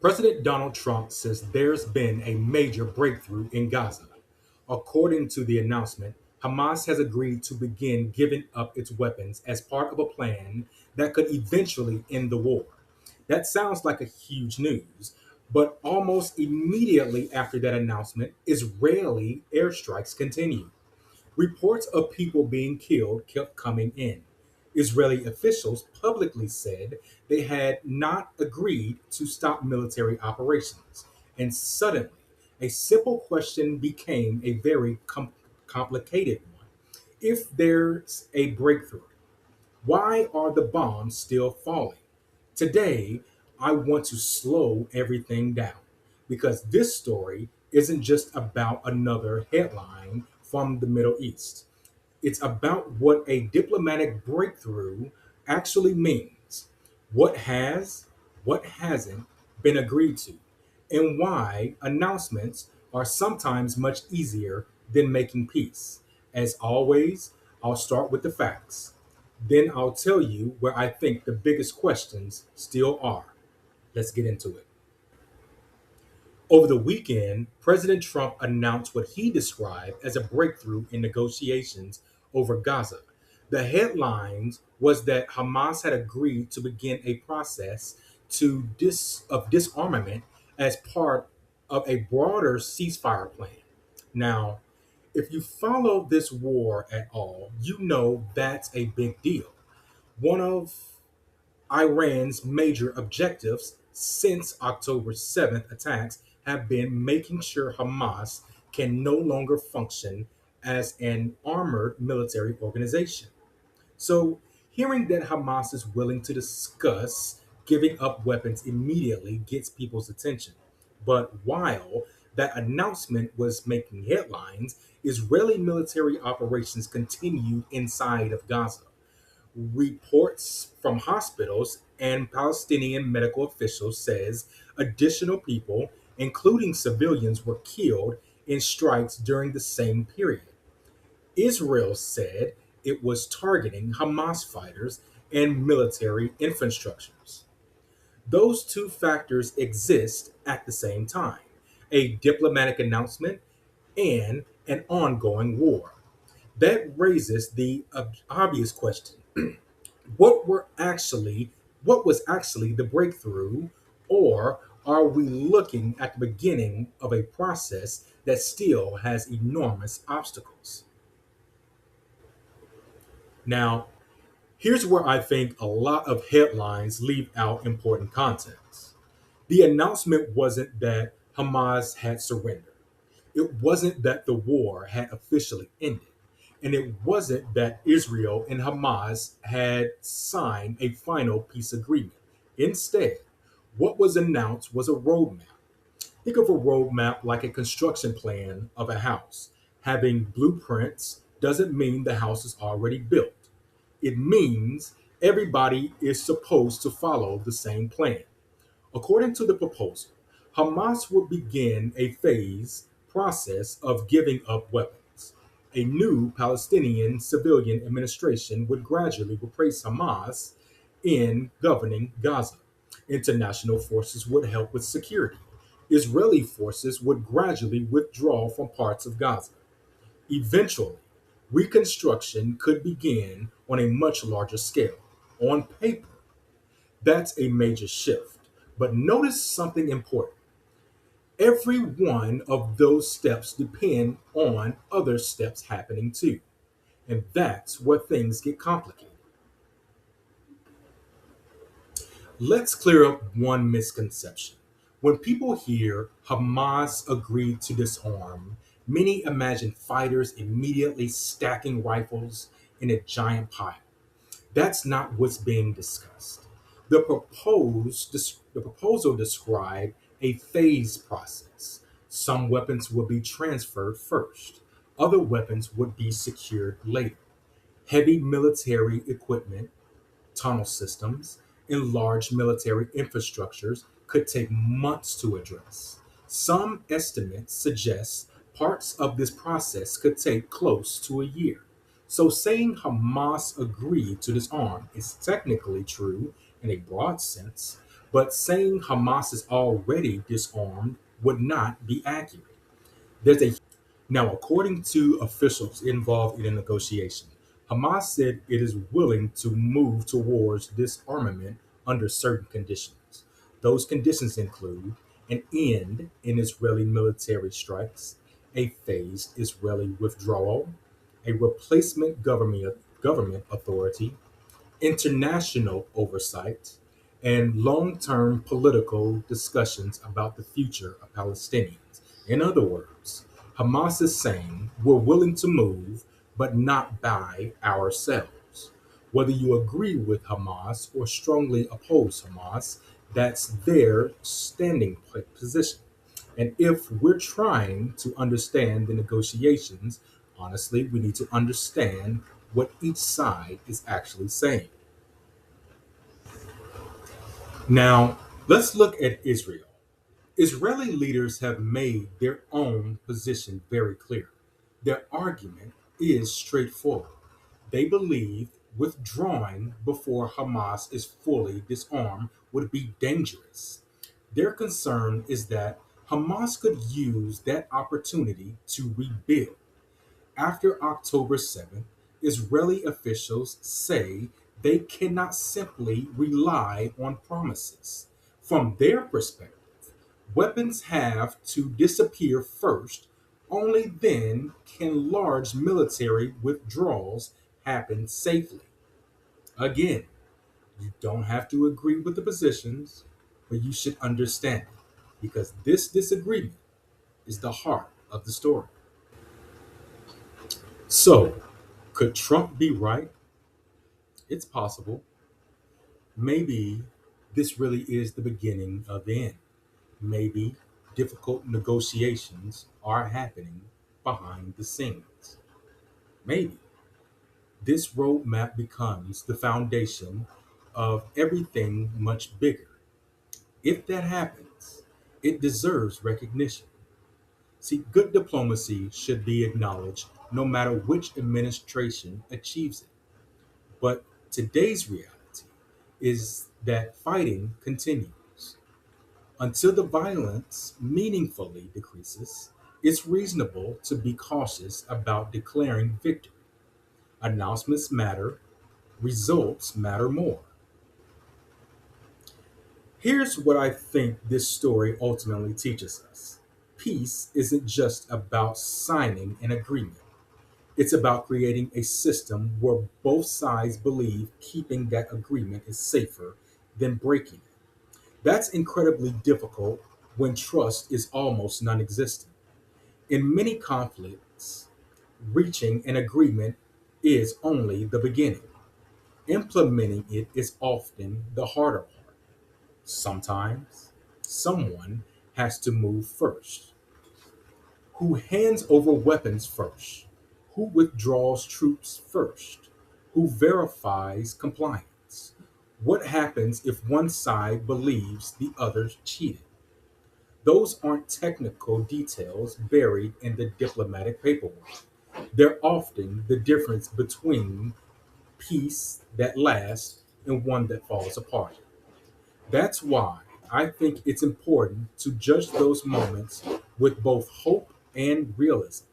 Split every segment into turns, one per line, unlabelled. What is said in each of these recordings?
President Donald Trump says there's been a major breakthrough in Gaza. According to the announcement, Hamas has agreed to begin giving up its weapons as part of a plan that could eventually end the war. That sounds like a huge news, but almost immediately after that announcement, Israeli airstrikes continued. Reports of people being killed kept coming in. Israeli officials publicly said they had not agreed to stop military operations. And suddenly, a simple question became a very complicated one. If there's a breakthrough, why are the bombs still falling? Today, I want to slow everything down because this story isn't just about another headline from the Middle East. It's about what a diplomatic breakthrough actually means, what has, what hasn't been agreed to, and why announcements are sometimes much easier than making peace. As always, I'll start with the facts. Then I'll tell you where I think the biggest questions still are. Let's get into it. Over the weekend, President Trump announced what he described as a breakthrough in negotiations over Gaza. The headlines was that Hamas had agreed to begin a process of disarmament as part of a broader ceasefire plan. Now, if you follow this war at all, you know that's a big deal. One of Iran's major objectives since October 7th attacks have been making sure Hamas can no longer function as an armored military organization. So, hearing that Hamas is willing to discuss giving up weapons immediately gets people's attention. But while that announcement was making headlines, Israeli military operations continued inside of Gaza. Reports from hospitals and Palestinian medical officials says additional people, including civilians, were killed in strikes during the same period. Israel said it was targeting Hamas fighters and military infrastructures. Those two factors exist at the same time: a diplomatic announcement and an ongoing war. That raises the obvious question: what was actually the breakthrough, or are we looking at the beginning of a process that still has enormous obstacles? Now, here's where I think a lot of headlines leave out important context. The announcement wasn't that Hamas had surrendered. It wasn't that the war had officially ended. And it wasn't that Israel and Hamas had signed a final peace agreement. Instead, what was announced was a roadmap. Think of a roadmap like a construction plan of a house. Having blueprints doesn't mean the house is already built. It means everybody is supposed to follow the same plan. According to the proposal, Hamas would begin a phase process of giving up weapons. A new Palestinian civilian administration would gradually replace Hamas in governing Gaza. International forces would help with security. Israeli forces would gradually withdraw from parts of Gaza. Eventually, reconstruction could begin on a much larger scale. On paper, that's a major shift. But notice something important. Every one of those steps depend on other steps happening too. And that's where things get complicated. Let's clear up one misconception. When people hear Hamas agreed to disarm, many imagine fighters immediately stacking rifles in a giant pile. That's not what's being discussed. The proposal described a phased process. Some weapons would be transferred first. Other weapons would be secured later. Heavy military equipment, tunnel systems, and large military infrastructures could take months to address. Some estimates suggest parts of this process could take close to a year. So saying Hamas agreed to disarm is technically true in a broad sense, But saying Hamas is already disarmed would not be accurate. There's a Now, according to officials involved in the negotiation, Hamas said it is willing to move towards disarmament under certain conditions. Those conditions include an end in Israeli military strikes, a phased Israeli withdrawal, a replacement government authority, international oversight, and long term political discussions about the future of Palestinians. In other words, Hamas is saying we're willing to move, but not by ourselves. Whether you agree with Hamas or strongly oppose Hamas, that's their position. And if we're trying to understand the negotiations, honestly, we need to understand what each side is actually saying. Now, let's look at Israel. Israeli leaders have made their own position very clear. Their argument is straightforward. They believe withdrawing before Hamas is fully disarmed would be dangerous. Their concern is that Hamas could use that opportunity to rebuild. After October 7th, Israeli officials say they cannot simply rely on promises. From their perspective, weapons have to disappear first. Only then can large military withdrawals happen safely. Again, you don't have to agree with the positions, but you should understand it because this disagreement is the heart of the story. So, could Trump be right? It's possible. Maybe this really is the beginning of the end. Maybe difficult negotiations are happening behind the scenes. Maybe this roadmap becomes the foundation of everything much bigger. If that happens, it deserves recognition. See, good diplomacy should be acknowledged no matter which administration achieves it. But today's reality is that fighting continues. Until the violence meaningfully decreases, it's reasonable to be cautious about declaring victory. Announcements matter, results matter more. Here's what I think this story ultimately teaches us: peace isn't just about signing an agreement, it's about creating a system where both sides believe keeping that agreement is safer than breaking it. That's incredibly difficult when trust is almost non existent. In many conflicts, reaching an agreement is only the beginning. Implementing it is often the harder part. Sometimes someone has to move first. Who hands over weapons first? Who withdraws troops first? Who verifies compliance? What happens if one side believes the other cheated? Those aren't technical details buried in the diplomatic paperwork. They're often the difference between peace that lasts and one that falls apart. That's why I think it's important to judge those moments with both hope and realism.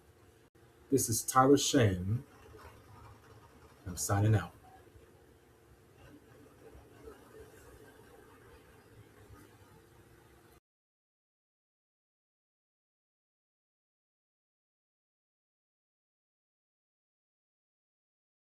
This is Tyler Shane. I'm signing out.